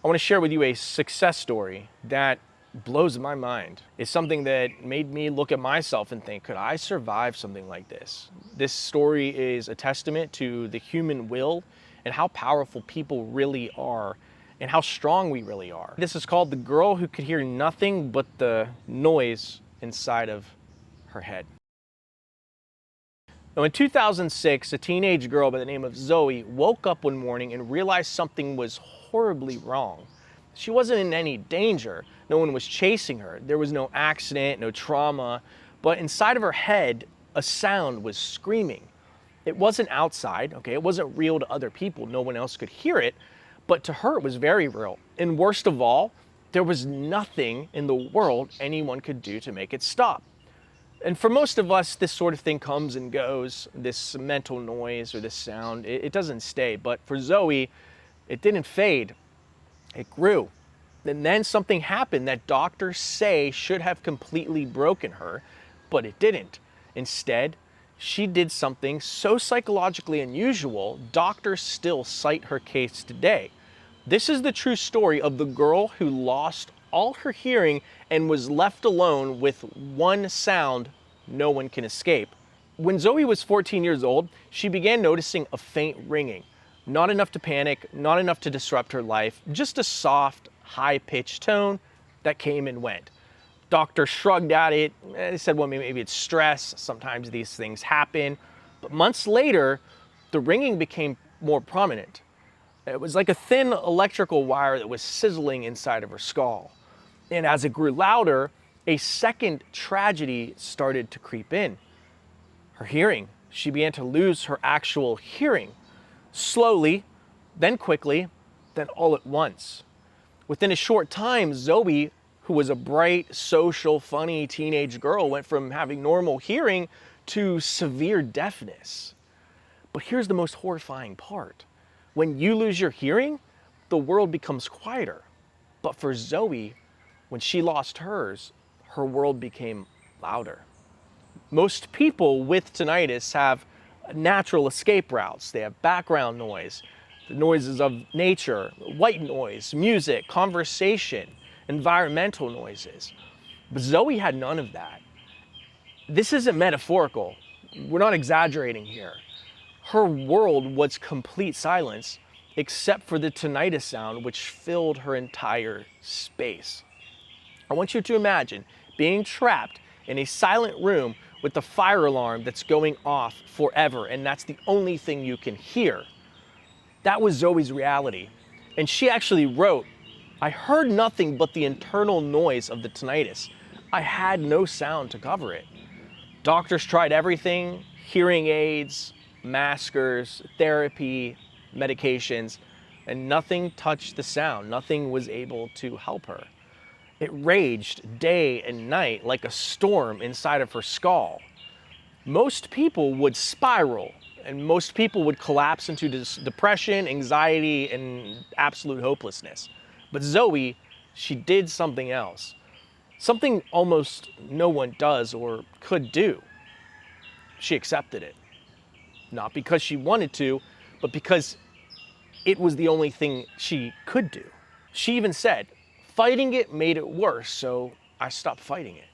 I want to share with you a success story that blows my mind. It's something that made me look at myself and think, could I survive something like this? This story is a testament to the human will and how powerful people really are and how strong we really are. This is called The Girl Who Could Hear Nothing But the Noise Inside of Her Head. Now, in 2006, a teenage girl by the name of Zoe woke up one morning and realized something was horribly wrong. She wasn't in any danger. No one was chasing her. There was no accident, no trauma. But inside of her head, a sound was screaming. It wasn't outside, okay? It wasn't real to other people. No one else could hear it. But to her, it was very real. And worst of all, there was nothing in the world anyone could do to make it stop. And for most of us, this sort of thing comes and goes, this mental noise or this sound, it doesn't stay. But for Zoe, it didn't fade, it grew. And then something happened that doctors say should have completely broken her, but it didn't. Instead, she did something so psychologically unusual, doctors still cite her case today. This is the true story of the girl who lost all her hearing and was left alone with one sound no one can escape. When Zoe was 14 years old, she began noticing a faint ringing. Not enough to panic, not enough to disrupt her life, just a soft, high-pitched tone that came and went. Doctors shrugged at it. They said, well, maybe it's stress. Sometimes these things happen. But months later, the ringing became more prominent. It was like a thin electrical wire that was sizzling inside of her skull. And as it grew louder, a second tragedy started to creep in. Her hearing. She began to lose her actual hearing. Slowly, then quickly, then all at once. Within a short time, Zoe, who was a bright, social, funny teenage girl, went from having normal hearing to severe deafness. But here's the most horrifying part. When you lose your hearing, the world becomes quieter. But for Zoe, when she lost hers, her world became louder. Most people with tinnitus have natural escape routes. They have background noise, the noises of nature, white noise, music, conversation, environmental noises. But Zoe had none of that. This isn't metaphorical. We're not exaggerating here. Her world was complete silence, except for the tinnitus sound, which filled her entire space. I want you to imagine being trapped in a silent room with the fire alarm that's going off forever, and that's the only thing you can hear. That was Zoe's reality. And she actually wrote, I heard nothing but the internal noise of the tinnitus. I had no sound to cover it. Doctors tried everything, hearing aids, maskers, therapy, medications, and nothing touched the sound. Nothing was able to help her. It raged day and night like a storm inside of her skull. Most people would spiral, and most people would collapse into depression, anxiety, and absolute hopelessness. But Zoe, she did something else. Something almost no one does or could do. She accepted it. Not because she wanted to, but because it was the only thing she could do. She even said, fighting it made it worse, so I stopped fighting it.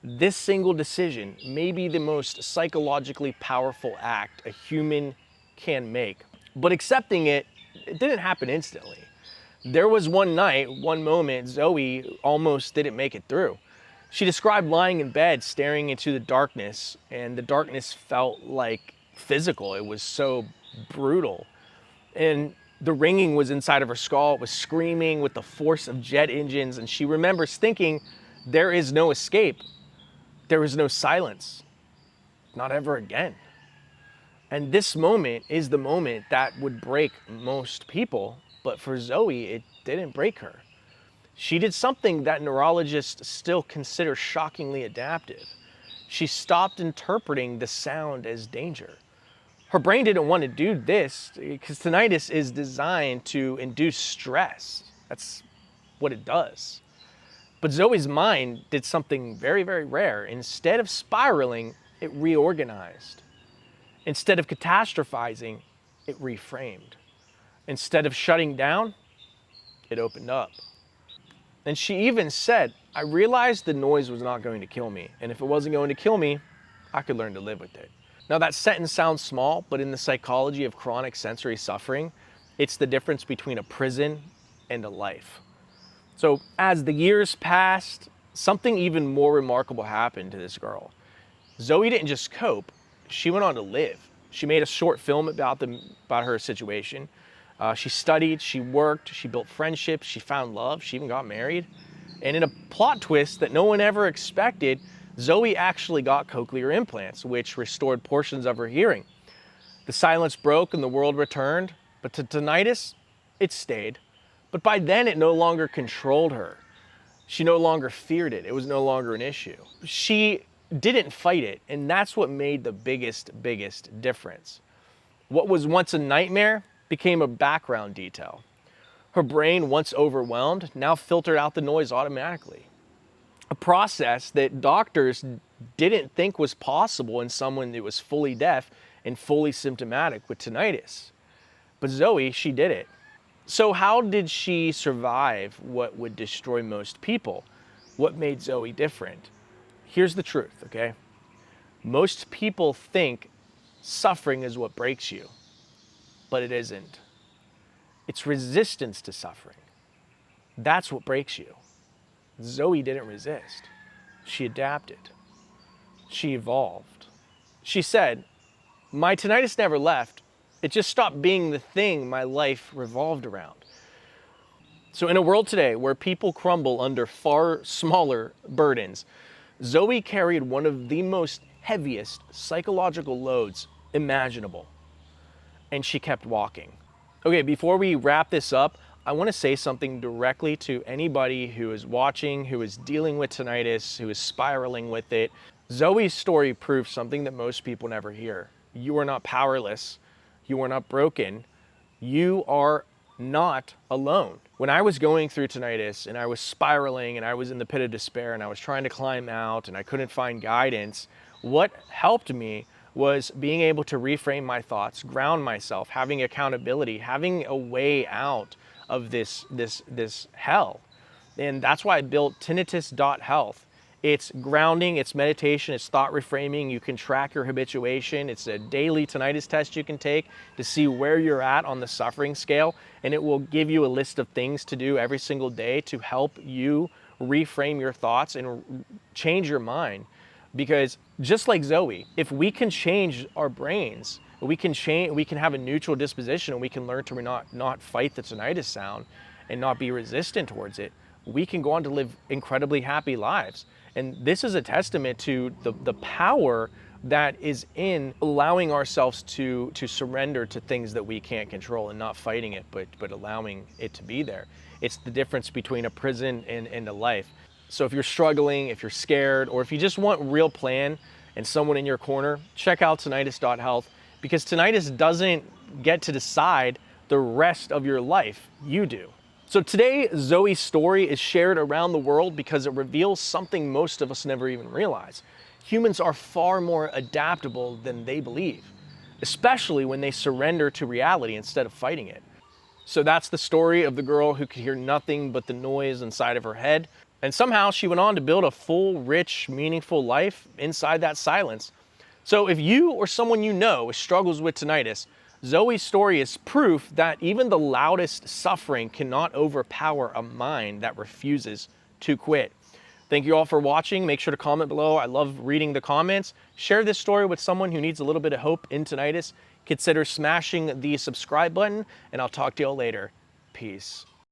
This single decision may be the most psychologically powerful act a human can make. But accepting it, it didn't happen instantly. There was one night, one moment, Zoe almost didn't make it through. She described lying in bed, staring into the darkness, and the darkness felt like physical. It was so brutal. And the ringing was inside of her skull. It was screaming with the force of jet engines. And she remembers thinking, there is no escape. There is no silence. Not ever again. And this moment is the moment that would break most people. But for Zoe, it didn't break her. She did something that neurologists still consider shockingly adaptive. She stopped interpreting the sound as danger. Her brain didn't want to do this because tinnitus is designed to induce stress. That's what it does. But Zoe's mind did something very, very rare. Instead of spiraling, it reorganized. Instead of catastrophizing, it reframed. Instead of shutting down, it opened up. And she even said, I realized the noise was not going to kill me, and if it wasn't going to kill me, I could learn to live with it. Now that sentence sounds small, but in the psychology of chronic sensory suffering, it's the difference between a prison and a life. So as the years passed, something even more remarkable happened to this girl. Zoe didn't just cope, she went on to live. She made a short film about her situation. She studied, she worked, she built friendships, she found love, she even got married. And in a plot twist that no one ever expected, Zoe actually got cochlear implants, which restored portions of her hearing. The silence broke and the world returned, but to tinnitus, it stayed. But by then, it no longer controlled her. She no longer feared it. It was no longer an issue. She didn't fight it, and that's what made the biggest difference. What was once a nightmare became a background detail. Her brain, once overwhelmed, now filtered out the noise automatically. A process that doctors didn't think was possible in someone that was fully deaf and fully symptomatic with tinnitus. But Zoe, she did it. So how did she survive what would destroy most people? What made Zoe different? Here's the truth, okay? Most people think suffering is what breaks you, but it isn't. It's resistance to suffering. That's what breaks you. Zoe didn't resist. She adapted. She evolved. She said, my tinnitus never left. It just stopped being the thing my life revolved around. So in a world today where people crumble under far smaller burdens, Zoe carried one of the most heaviest psychological loads imaginable. And she kept walking. Okay, before we wrap this up, I want to say something directly to anybody who is watching, who is dealing with tinnitus, who is spiraling with it. Zoe's story proves something that most people never hear. You are not powerless. You are not broken. You are not alone. When I was going through tinnitus and I was spiraling and I was in the pit of despair and I was trying to climb out and I couldn't find guidance, what helped me was being able to reframe my thoughts, ground myself, having accountability, having a way out of this hell. And that's why I built tinnitus.health. It's grounding, it's meditation, it's thought reframing. You can track your habituation. It's a daily tinnitus test you can take to see where you're at on the suffering scale. And it will give you a list of things to do every single day to help you reframe your thoughts and change your mind. Because just like Zoe, if we can change our brains, we can have a neutral disposition and we can learn to not fight the tinnitus sound and not be resistant towards it, we can go on to live incredibly happy lives. And this is a testament to the power that is in allowing ourselves to surrender to things that we can't control and not fighting it, but allowing it to be there. It's the difference between a prison and a life. So if you're struggling, if you're scared, or if you just want real plan and someone in your corner, check out tinnitus.health, because tinnitus doesn't get to decide the rest of your life. You do. So today, Zoe's story is shared around the world because it reveals something most of us never even realize. Humans are far more adaptable than they believe, especially when they surrender to reality instead of fighting it. So that's the story of the girl who could hear nothing but the noise inside of her head. And somehow she went on to build a full, rich, meaningful life inside that silence. So if you or someone you know struggles with tinnitus, Zoe's story is proof that even the loudest suffering cannot overpower a mind that refuses to quit. Thank you all for watching. Make sure to comment below. I love reading the comments. Share this story with someone who needs a little bit of hope in tinnitus. Consider smashing the subscribe button, and I'll talk to you all later. Peace.